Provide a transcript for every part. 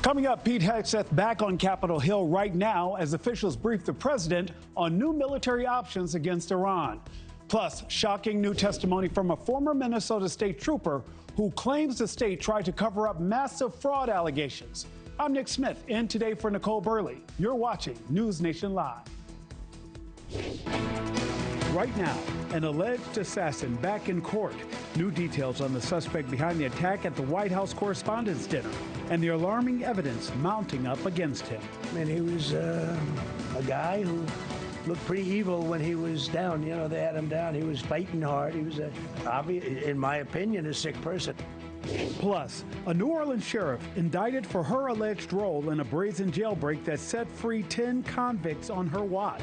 Coming up, Pete Hegseth back on Capitol Hill right now as officials brief the president on new military options against Iran. Plus, shocking new testimony from a former Minnesota state trooper who claims the state tried to cover up massive fraud allegations. I'm Nick Smith, in today for Nichole Berlie. You're watching NewsNation Live. Right now, an alleged assassin back in court. New details on the suspect behind the attack at the White House Correspondents' Dinner and the alarming evidence mounting up against him. And he was a guy who looked pretty evil when he was down. You know, they had him down. He was fighting hard. He was, in my opinion, a sick person. Plus, a New Orleans sheriff indicted for her alleged role in a brazen jailbreak that set free 10 convicts on her watch.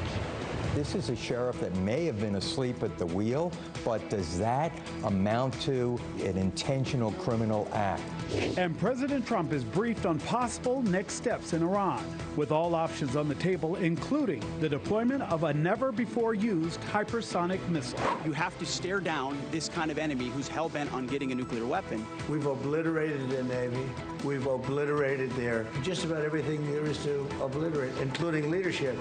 This is a sheriff that may have been asleep at the wheel, but does that amount to an intentional criminal act? And President Trump is briefed on possible next steps in Iran, with all options on the table, including the deployment of a never-before-used hypersonic missile. You have to stare down this kind of enemy who's hell-bent on getting a nuclear weapon. We've obliterated the Navy. We've obliterated just about everything there is to obliterate, including leadership.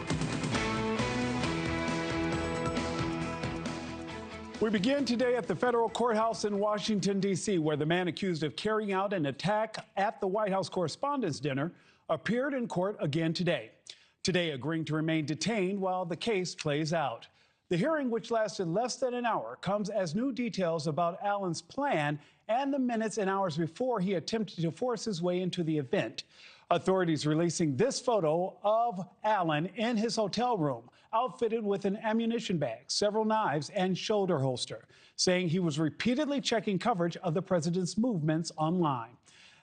We begin today at the federal courthouse in Washington, D.C., where the man accused of carrying out an attack at the White House Correspondents' Dinner appeared in court again today. Today, agreeing to remain detained while the case plays out. The hearing, which lasted less than an hour, comes as new details about Allen's plan and the minutes and hours before he attempted to force his way into the event. Authorities releasing this photo of Allen in his hotel room, outfitted with an ammunition bag, several knives, and shoulder holster, saying he was repeatedly checking coverage of the president's movements online.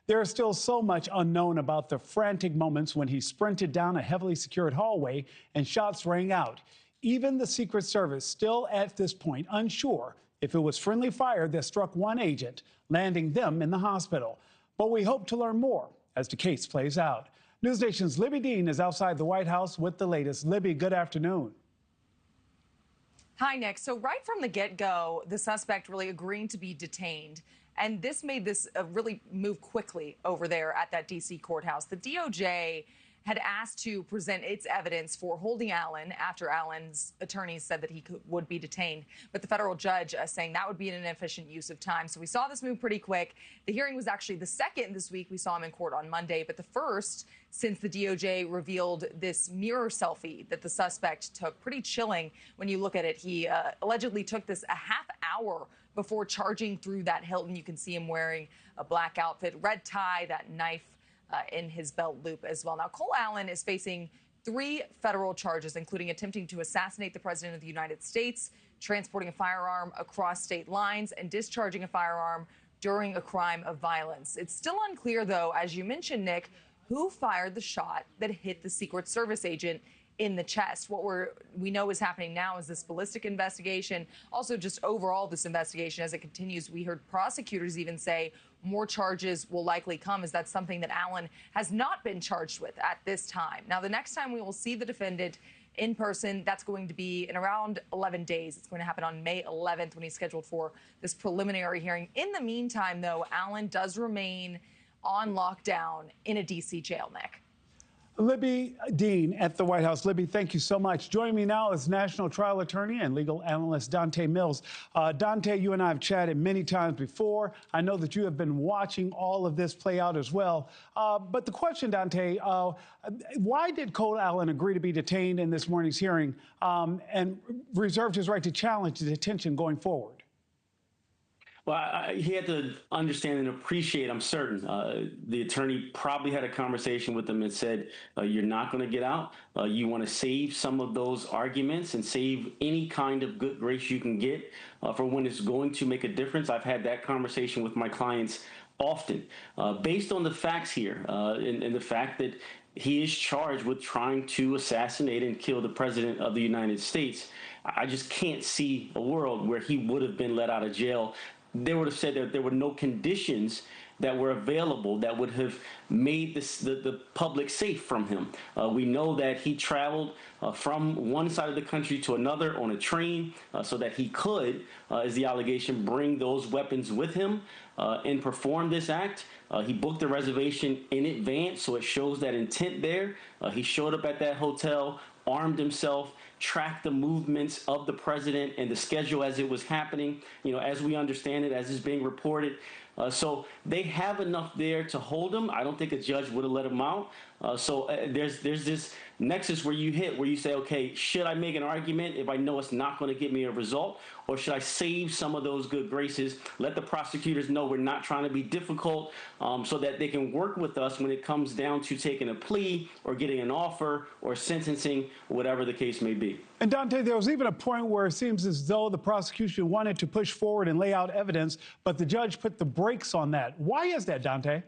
There is still so much unknown about the frantic moments when he sprinted down a heavily secured hallway and shots rang out. Even the Secret Service still at this point unsure if it was friendly fire that struck one agent, landing them in the hospital. But we hope to learn more as the case plays out. NewsNation's Libby Dean is outside the White House with the latest. Libby, good afternoon. Hi, Nick. So right from the get-go, the suspect really agreeing to be detained. And this made this really move quickly over there at that D.C. courthouse. The DOJ had asked to present its evidence for holding Allen after Allen's attorneys said that he would be detained. But the federal judge saying that would be an inefficient use of time. So we saw this move pretty quick. The hearing was actually the second this week. We saw him in court on Monday, but the first since the DOJ revealed this mirror selfie that the suspect took. Pretty chilling when you look at it. He allegedly took this a half hour before charging through that Hilton. You can see him wearing a black outfit, red tie, that knife in his belt loop as well. Now, Cole Allen is facing 3 federal charges, including attempting to assassinate the president of the United States, transporting a firearm across state lines, and discharging a firearm during a crime of violence. It's still unclear, though, as you mentioned, Nick, who fired the shot that hit the Secret Service agent in the chest. What we know is happening now is this ballistic investigation. Also, just overall, this investigation as it continues. We heard prosecutors even say more charges will likely come, as that's something that Allen has not been charged with at this time. Now, the next time we will see the defendant in person, that's going to be in around 11 days. It's going to happen on May 11th when he's scheduled for this preliminary hearing. In the meantime, though, Allen does remain on lockdown in a D.C. jail, Nick. Libby Dean at the White House. Libby, thank you so much. Joining me now is national trial attorney and legal analyst Dante Mills. Dante, you and I have chatted many times before. I know that you have been watching all of this play out as well. But the question, Dante, why did Cole Allen agree to be detained in this morning's hearing and reserved his right to challenge the detention going forward? Well, he had to understand and appreciate, I'm certain, the attorney probably had a conversation with him and said, you're not going to get out. You want to save some of those arguments and save any kind of good grace you can get for when it's going to make a difference. I've had that conversation with my clients often. Based on the facts here and the fact that he is charged with trying to assassinate and kill the president of the United States, I just can't see a world where he would have been let out of jail. They would have said that there were no conditions that were available that would have made the public safe from him. We know that he traveled from one side of the country to another on a train so that he could, is the allegation, bring those weapons with him and perform this act. He booked a reservation in advance, so it shows that intent there. He showed up at that hotel, armed himself, tracked the movements of the president and the schedule as it was happening, as we understand it, as is being reported. So they have enough there to hold him. I don't think a judge would have let him out. So there's this nexus where you say, okay, should I make an argument if I know it's not going to get me a result? Or should I save some of those good graces, let the prosecutors know we're not trying to be difficult so that they can work with us when it comes down to taking a plea or getting an offer or sentencing, whatever the case may be. And Dante, there was even a point where it seems as though the prosecution wanted to push forward and lay out evidence, but the judge put the brakes on that. Why is that, Dante?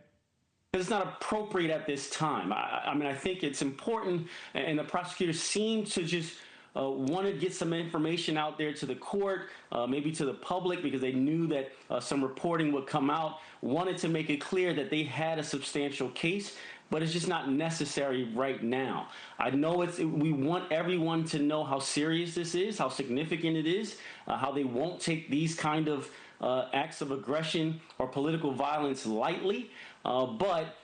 It's not appropriate at this time. I mean, I think it's important, and the prosecutors seem to just want to get some information out there to the court, maybe to the public, because they knew that some reporting would come out, wanted to make it clear that they had a substantial case, but it's just not necessary right now. I know we want everyone to know how serious this is, how significant it is, how they won't take these kind of acts of aggression or political violence lightly, but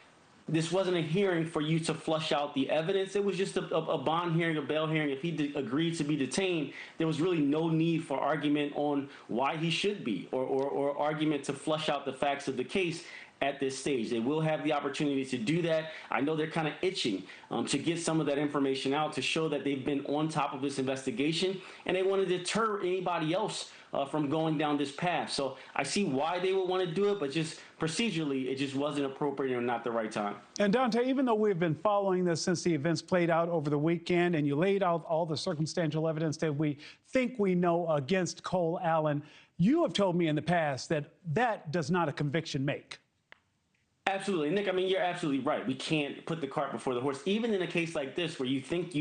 this wasn't a hearing for you to flush out the evidence. It was just a bond hearing, a bail hearing. If he agreed to be detained, there was really no need for argument on why he should be or argument to flush out the facts of the case at this stage. They will have the opportunity to do that. I know they're kind of itching to get some of that information out to show that they've been on top of this investigation, and they want to deter anybody else from going down this path. So I see why they would want to do it, but just procedurally, it just wasn't appropriate or not the right time. And Dante, even though we've been following this since the events played out over the weekend, and you laid out all the circumstantial evidence that we think we know against Cole Allen, you have told me in the past that that does not a conviction make. Absolutely. Nick, I mean, you're absolutely right. We can't put the cart before the horse, even in a case like this where you think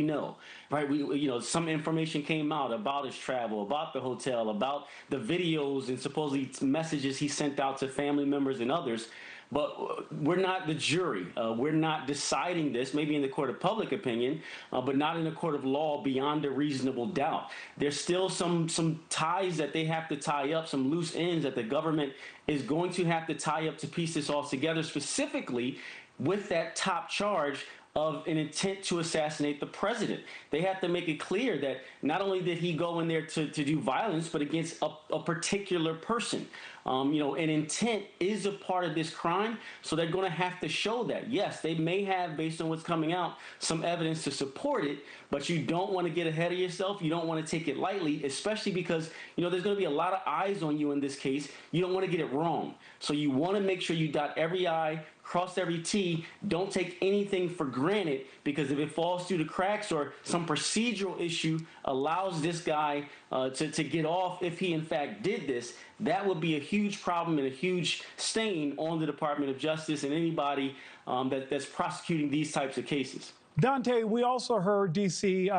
right? Some information came out about his travel, about the hotel, about the videos and supposedly messages he sent out to family members and others. But we're not the jury. We're not deciding this, maybe in the court of public opinion, but not in the court of law beyond a reasonable doubt. There's still some ties that they have to tie up, some loose ends that the government is going to have to tie up to piece this all together, specifically with that top charge of an intent to assassinate the president. They have to make it clear that not only did he go in there to do violence, but against a particular person. An intent is a part of this crime, so they're going to have to show that. Yes, they may have, based on what's coming out, some evidence to support it, but you don't want to get ahead of yourself. You don't want to take it lightly, especially because, there's going to be a lot of eyes on you in this case. You don't want to get it wrong. So you want to make sure you dot every I, cross every T. Don't take anything for granted, because if it falls through the cracks or some procedural issue allows this guy to get off, if he in fact did this, that would be a huge problem and a huge stain on the Department of Justice and anybody that's prosecuting these types of cases. Dante, we also heard D.C.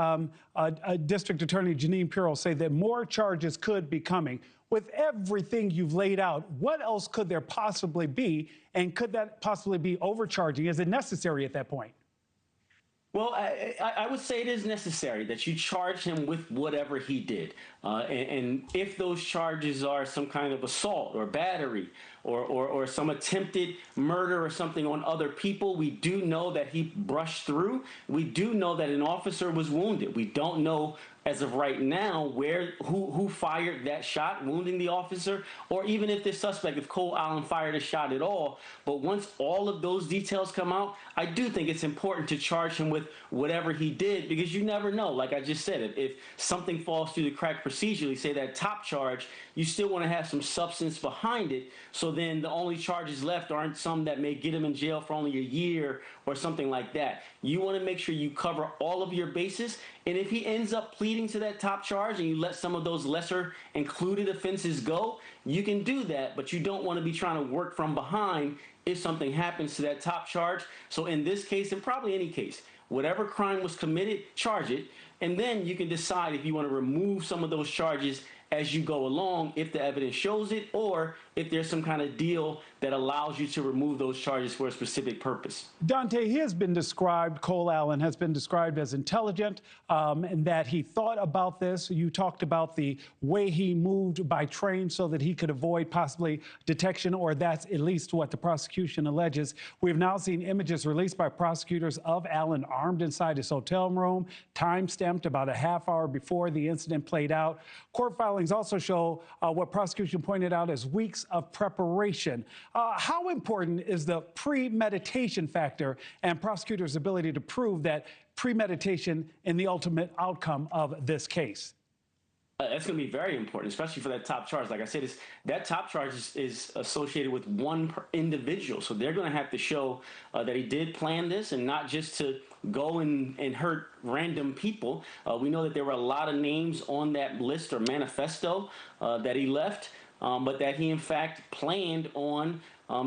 District Attorney Jeanine Pirro say that more charges could be coming. With everything you've laid out, what else could there possibly be? And could that possibly be overcharging? Is it necessary at that point? Well, I would say it is necessary that you charge him with whatever he did. And if those charges are some kind of assault or battery or some attempted murder or something on other people, we do know that he brushed through. We do know that an officer was wounded. We don't know as of right now who fired that shot, wounding the officer, or even if the suspect, if Cole Allen fired a shot at all. But once all of those details come out, I do think it's important to charge him with whatever he did, because you never know. Like I just said, if something falls through the crack procedurally, say that top charge, you still want to have some substance behind it. So then the only charges left aren't some that may get him in jail for only a year or something like that. You want to make sure you cover all of your bases. And if he ends up pleading to that top charge and you let some of those lesser included offenses go, you can do that, but you don't want to be trying to work from behind if something happens to that top charge. So in this case, and probably any case, whatever crime was committed, charge it, and then you can decide if you want to remove some of those charges as you go along, if the evidence shows it, or if there's some kind of deal that allows you to remove those charges for a specific purpose. Dante, he has been described, Cole Allen has been described as intelligent, and that he thought about this. You talked about the way he moved by train so that he could avoid possibly detection, or that's at least what the prosecution alleges. We've now seen images released by prosecutors of Allen armed inside his hotel room, time-stamped about a half hour before the incident played out. Court filings also show what prosecution pointed out as weeks of preparation. How important is the premeditation factor and prosecutors' ability to prove that premeditation in the ultimate outcome of this case? That's going to be very important, especially for that top charge. Like I said, that top charge is associated with one individual. So they're going to have to show that he did plan this and not just to go and hurt random people. We know that there were a lot of names on that list or manifesto that he left, but that he, in fact, planned on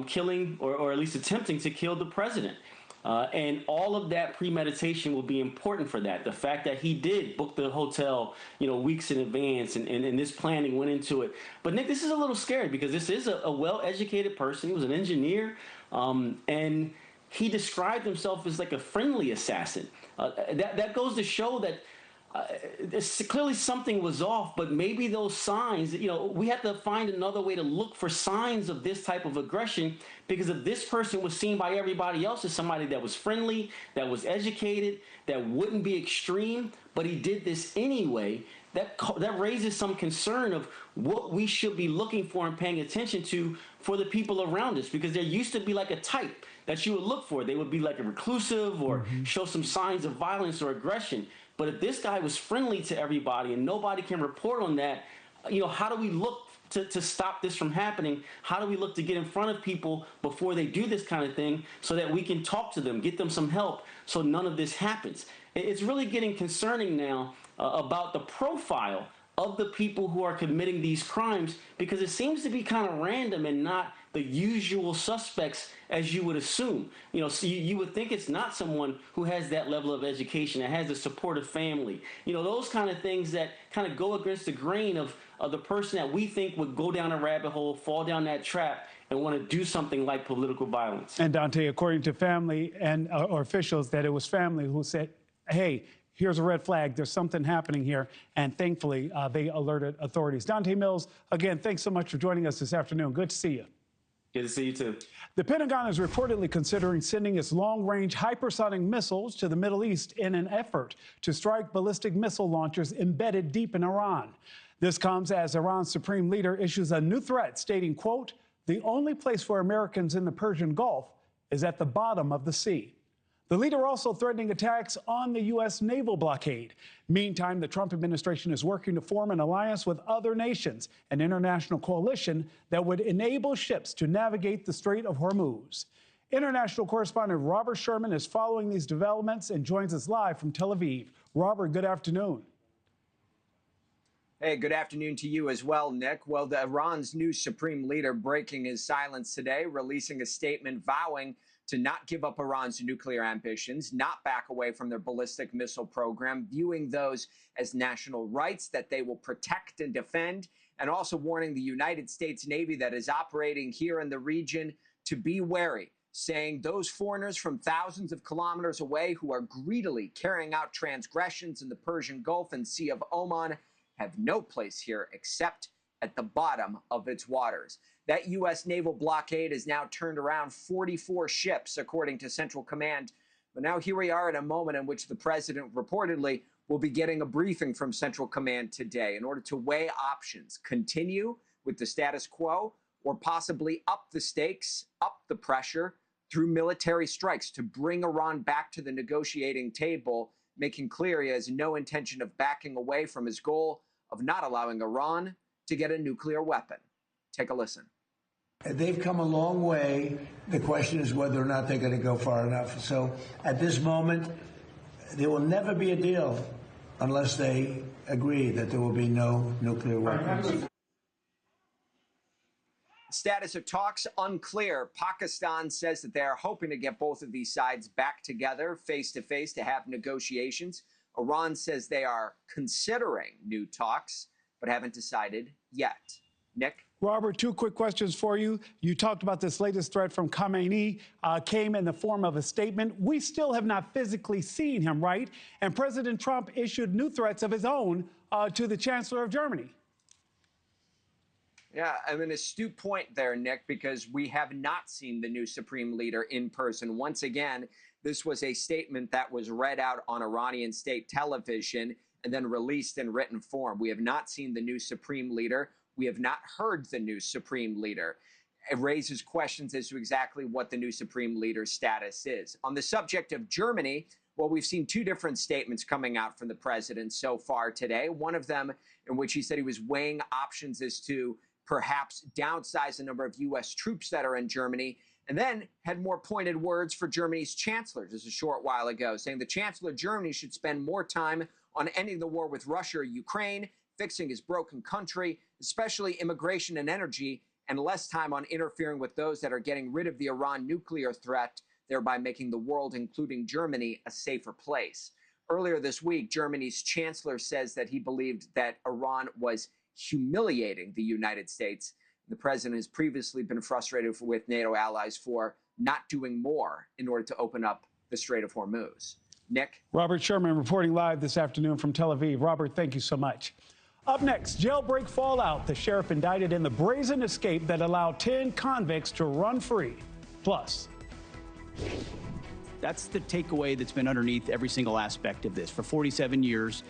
killing or at least attempting to kill the president. And all of that premeditation will be important for that. The fact that he did book the hotel, weeks in advance, and this planning went into it. But Nick, this is a little scary because this is a well-educated person. He was an engineer, and he described himself as like a friendly assassin. That goes to show that clearly something was off, but maybe those signs, we have to find another way to look for signs of this type of aggression, because if this person was seen by everybody else as somebody that was friendly, that was educated, that wouldn't be extreme, but he did this anyway, that raises some concern of what we should be looking for and paying attention to for the people around us, because there used to be like a type that you would look for. They would be like a reclusive or show some signs of violence or aggression. But if this guy was friendly to everybody and nobody can report on that, how do we look to stop this from happening? How do we look to get in front of people before they do this kind of thing so that we can talk to them, get them some help so none of this happens? It's really getting concerning now about the profile of the people who are committing these crimes, because it seems to be kind of random and not the usual suspects as you would assume. So you would think it's not someone who has that level of education, that has a supportive family. Those kind of things that kind of go against the grain of the person that we think would go down a rabbit hole, fall down that trap, and want to do something like political violence. And Dante, according to family and or officials, that it was family who said, hey, here's a red flag, there's something happening here, and thankfully they alerted authorities. Dante Mills, again, thanks so much for joining us this afternoon. Good to see you. Good to see you too. The Pentagon is reportedly considering sending its long-range hypersonic missiles to the Middle East in an effort to strike ballistic missile launchers embedded deep in Iran. This comes as Iran's supreme leader issues a new threat stating, quote, the only place for Americans in the Persian Gulf is at the bottom of the sea. The leader also threatening attacks on the U.S. naval blockade. Meantime, the Trump administration is working to form an alliance with other nations, an international coalition that would enable ships to navigate the Strait of Hormuz. International correspondent Robert Sherman is following these developments and joins us live from Tel Aviv. Robert, good afternoon. Hey, good afternoon to you as well, Nick. Well, Iran's new supreme leader breaking his silence today, releasing a statement vowing to not give up Iran's nuclear ambitions, not back away from their ballistic missile program, viewing those as national rights that they will protect and defend, and also warning the United States Navy that is operating here in the region to be wary, saying those foreigners from thousands of kilometers away who are greedily carrying out transgressions in the Persian Gulf and Sea of Oman have no place here except at the bottom of its waters. That U.S. naval blockade has now turned around 44 ships, according to Central Command. But now here we are at a moment in which the president reportedly will be getting a briefing from Central Command today in order to weigh options, continue with the status quo, or possibly up the stakes, up the pressure through military strikes to bring Iran back to the negotiating table, making clear he has no intention of backing away from his goal of not allowing Iran to get a nuclear weapon. Take a listen. They've come a long way. The question is whether or not they're going to go far enough. So at this moment, there will never be a deal unless they agree that there will be no nuclear weapons. Status of talks unclear. Pakistan says that they are hoping to get both of these sides back together face-to-face to have negotiations. Iran says they are considering new talks, but haven't decided yet. Nick? Robert, two quick questions for you. You talked about this latest threat from Khamenei came in the form of a statement. We still have not physically seen him, right? And President Trump issued new threats of his own to the Chancellor of Germany. Yeah, I mean, astute point there, Nick, because we have not seen the new supreme leader in person. Once again, this was a statement that was read out on Iranian state television and then released in written form. We have not seen the new supreme leader. We have not heard the new supreme leader. It raises questions as to exactly what the new supreme leader's status is. On the subject of Germany, well, we've seen two different statements coming out from the president so far today. One of them in which he said he was weighing options as to perhaps downsize the number of U.S. troops that are in Germany, and then had more pointed words for Germany's chancellor just a short while ago, saying the chancellor of Germany should spend more time on ending the war with Russia or Ukraine, fixing his broken country, especially immigration and energy, and less time on interfering with those that are getting rid of the Iran nuclear threat, thereby making the world, including Germany, a safer place. Earlier this week, Germany's chancellor says that he believed that Iran was humiliating the United States. The president has previously been frustrated with NATO allies for not doing more in order to open up the Strait of Hormuz. Nick? Robert Sherman reporting live this afternoon from Tel Aviv. Robert, thank you so much. Up next, jailbreak fallout. The sheriff indicted in the brazen escape that allowed 10 convicts to run free. Plus, that's the takeaway that's been underneath every single aspect of this. For 47 years,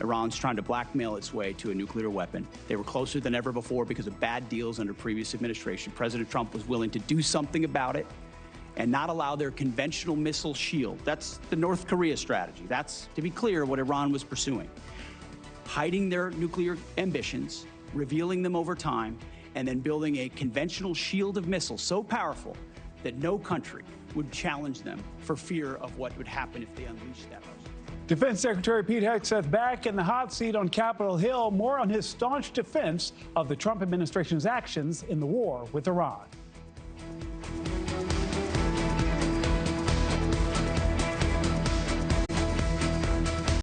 Iran's trying to blackmail its way to a nuclear weapon. They were closer than ever before because of bad deals under previous administration. President Trump was willing to do something about it and not allow their conventional missile shield. That's the North Korea strategy. That's, to be clear, what Iran was pursuing. Hiding their nuclear ambitions, revealing them over time, and then building a conventional shield of missiles so powerful that no country would challenge them for fear of what would happen if they unleashed that. Defense Secretary Pete Hegseth back in the hot seat on Capitol Hill. More on his staunch defense of the Trump administration's actions in the war with Iran.